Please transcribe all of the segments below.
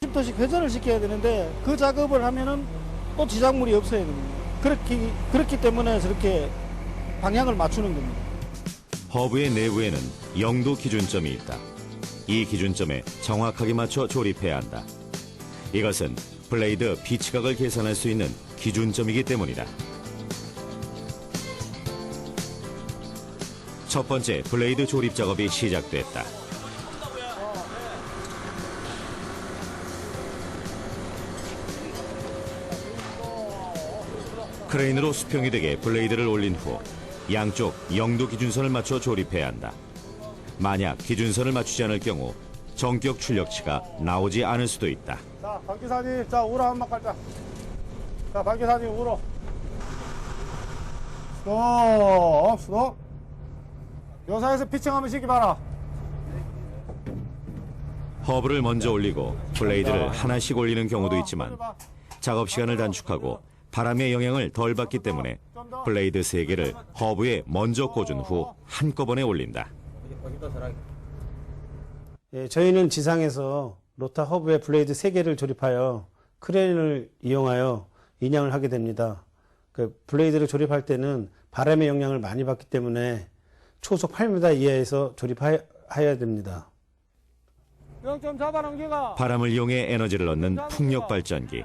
30도씩 회전을 시켜야 되는데 그 작업을 하면은 또 지작물이 없어야 됩니다. 그렇기 때문에 저렇게 방향을 맞추는 겁니다. 허브의 내부에는 영도 기준점이 있다. 이 기준점에 정확하게 맞춰 조립해야 한다. 이것은 블레이드 비치각을 계산할 수 있는 기준점이기 때문이다. 첫 번째 블레이드 조립 작업이 시작됐다. 크레인으로 수평이 되게 블레이드를 올린 후 양쪽 영도 기준선을 맞춰 조립해야 한다. 만약 기준선을 맞추지 않을 경우 정격 출력치가 나오지 않을 수도 있다. 자, 박 기사님, 자, 우로 한번 깔자. 자, 박 기사님, 우로. 스톱. 요사에서 피칭 한번 시기 봐라. 허브를 먼저 올리고 블레이드를 하나씩 올리는 경우도 있지만 작업 시간을 단축하고 바람의 영향을 덜 받기 때문에 블레이드 3개를 허브에 먼저 꽂은 후 한꺼번에 올린다. 예, 저희는 지상에서 로타 허브에 블레이드 3개를 조립하여 크레인을 이용하여 인양을 하게 됩니다. 그 블레이드를 조립할 때는 바람의 영향을 많이 받기 때문에 초속 8m 이하에서 조립하여야 됩니다. 좀 잡아넘기가. 바람을 이용해 에너지를 얻는 풍력 발전기.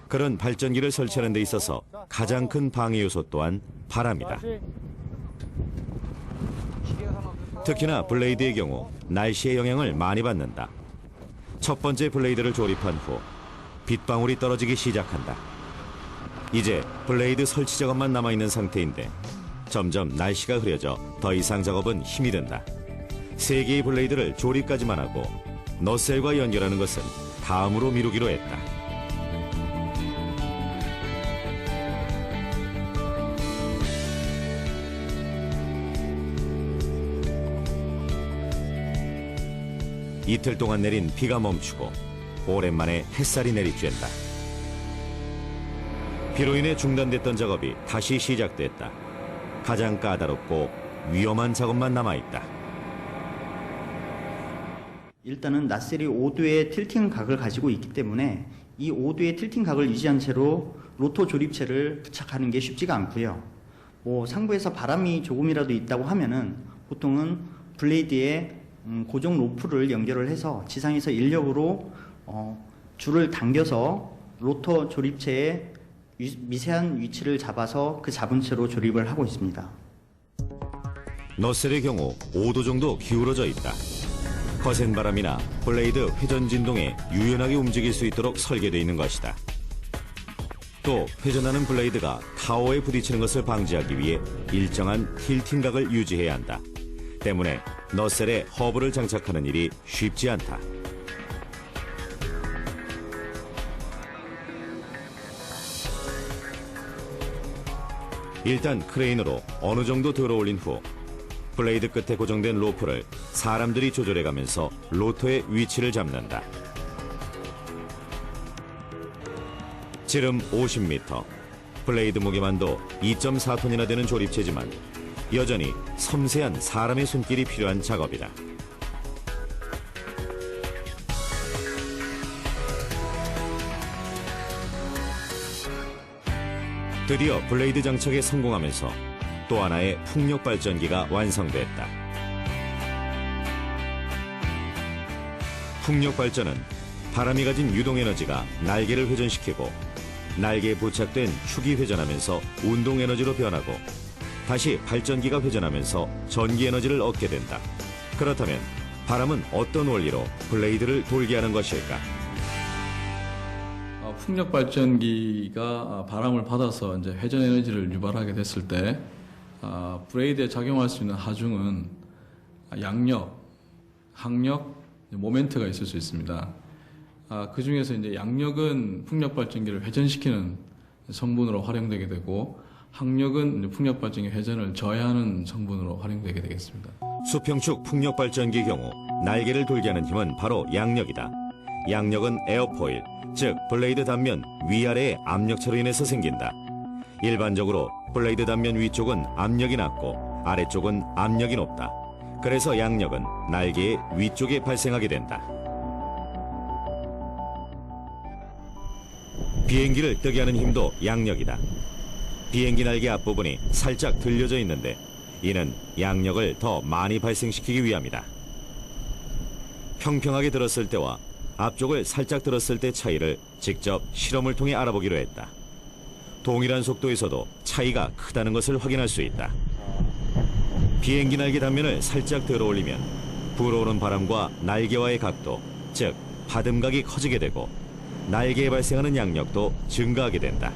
그런 발전기를 설치하는 데 있어서 가장 큰 방해 요소 또한 바람이다. 특히나 블레이드의 경우 날씨의 영향을 많이 받는다. 첫 번째 블레이드를 조립한 후 빗방울이 떨어지기 시작한다. 이제 블레이드 설치 작업만 남아있는 상태인데 점점 날씨가 흐려져 더 이상 작업은 힘이 든다. 3개의 블레이드를 조립까지만 하고 너셀과 연결하는 것은 다음으로 미루기로 했다. 이틀 동안 내린 비가 멈추고 오랜만에 햇살이 내리쬐다. 비로 인해 중단됐던 작업이 다시 시작됐다. 가장 까다롭고 위험한 작업만 남아있다. 일단은 나셀이 5도의 틸팅 각을 가지고 있기 때문에 이 5도의 틸팅 각을 유지한 채로 로터 조립체를 부착하는 게 쉽지가 않고요. 상부에서 바람이 조금이라도 있다고 하면은 보통은 블레이드에 고정 로프를 연결을 해서 지상에서 인력으로 줄을 당겨서 로터 조립체의 미세한 위치를 잡아서 그 잡은 채로 조립을 하고 있습니다. 너셀의 경우 5도 정도 기울어져 있다. 거센 바람이나 블레이드 회전 진동에 유연하게 움직일 수 있도록 설계되어 있는 것이다. 또 회전하는 블레이드가 타워에 부딪히는 것을 방지하기 위해 일정한 틸팅각을 유지해야 한다. 때문에 너셀에 허브를 장착하는 일이 쉽지 않다. 일단 크레인으로 어느 정도 들어 올린 후 블레이드 끝에 고정된 로프를 사람들이 조절해가면서 로터의 위치를 잡는다. 지름 50m, 블레이드 무게만도 2.4톤이나 되는 조립체지만 여전히 섬세한 사람의 손길이 필요한 작업이다. 드디어 블레이드 장착에 성공하면서 또 하나의 풍력 발전기가 완성됐다. 풍력 발전은 바람이 가진 유동 에너지가 날개를 회전시키고 날개에 부착된 축이 회전하면서 운동 에너지로 변하고 다시 발전기가 회전하면서 전기 에너지를 얻게 된다. 그렇다면 바람은 어떤 원리로 블레이드를 돌게 하는 것일까? 풍력 발전기가 바람을 받아서 이제 회전 에너지를 유발하게 됐을 때 블레이드에 작용할 수 있는 하중은 양력, 항력, 모멘트가 있을 수 있습니다. 그 중에서 이제 양력은 풍력 발전기를 회전시키는 성분으로 활용되게 되고 항력은 풍력 발전기 회전을 저해하는 성분으로 활용되게 되겠습니다. 수평축 풍력 발전기의 경우 날개를 돌게 하는 힘은 바로 양력이다. 양력은 에어포일, 즉 블레이드 단면 위아래의 압력차로 인해서 생긴다. 일반적으로 블레이드 단면 위쪽은 압력이 낮고 아래쪽은 압력이 높다. 그래서 양력은 날개의 위쪽에 발생하게 된다. 비행기를 뜨게 하는 힘도 양력이다. 비행기 날개 앞부분이 살짝 들려져 있는데 이는 양력을 더 많이 발생시키기 위함이다. 평평하게 들었을 때와 앞쪽을 살짝 들었을 때 차이를 직접 실험을 통해 알아보기로 했다. 동일한 속도에서도 차이가 크다는 것을 확인할 수 있다. 비행기 날개 단면을 살짝 들어 올리면 불어오는 바람과 날개와의 각도, 즉 받음각이 커지게 되고 날개에 발생하는 양력도 증가하게 된다.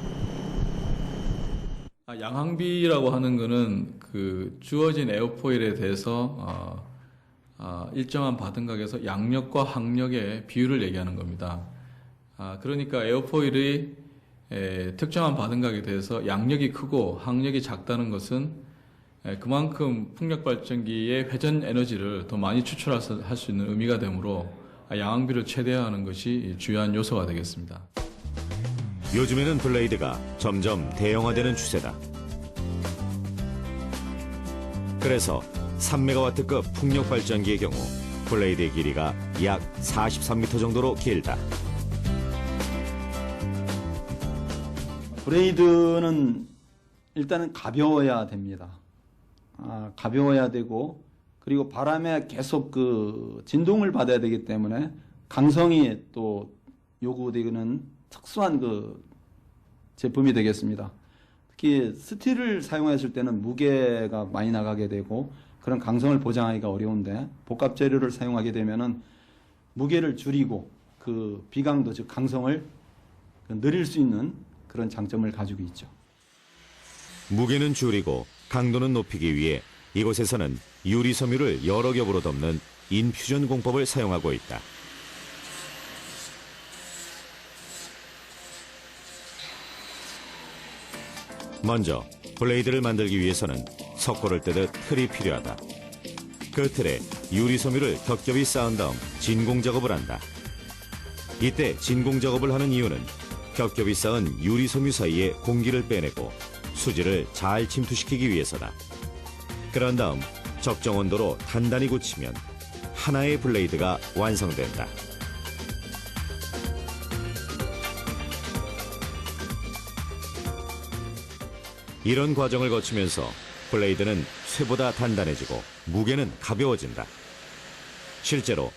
양항비라고 하는 것은 그 주어진 에어포일에 대해서 일정한 받음각에서 양력과 항력의 비율을 얘기하는 겁니다. 그러니까 에어포일이 특정한 받음각에 대해서 양력이 크고 항력이 작다는 것은 그만큼 풍력발전기의 회전 에너지를 더 많이 추출할 수 있는 의미가 되므로 양항비를 최대화하는 것이 주요한 요소가 되겠습니다. 요즘에는 블레이드가 점점 대형화되는 추세다. 그래서 3메가와트급 풍력발전기의 경우 블레이드의 길이가 약 43m 정도로 길다. 블레이드는 일단은 가벼워야 됩니다. 가벼워야 되고, 그리고 바람에 계속 그 진동을 받아야 되기 때문에 강성이 또 요구되는 특수한 그 제품이 되겠습니다. 특히 스틸을 사용했을 때는 무게가 많이 나가게 되고 그런 강성을 보장하기가 어려운데, 복합 재료를 사용하게 되면은 무게를 줄이고 그 비강도, 즉 강성을 늘릴 수 있는 그런 장점을 가지고 있죠. 무게는 줄이고 강도는 높이기 위해 이곳에서는 유리 섬유를 여러 겹으로 덮는 인퓨전 공법을 사용하고 있다. 먼저 블레이드를 만들기 위해서는 석고를 뜨듯 틀이 필요하다. 그 틀에 유리 섬유를 겹겹이 쌓은 다음 진공 작업을 한다. 이때 진공 작업을 하는 이유는 겹겹이 쌓은 유리 섬유 사이에 공기를 빼내고 수지를 잘 침투시키기 위해서다. 그런 다음 적정 온도로 단단히 굳히면 하나의 블레이드가 완성된다. 이런 과정을 거치면서 블레이드는 쇠보다 단단해지고 무게는 가벼워진다. 실제로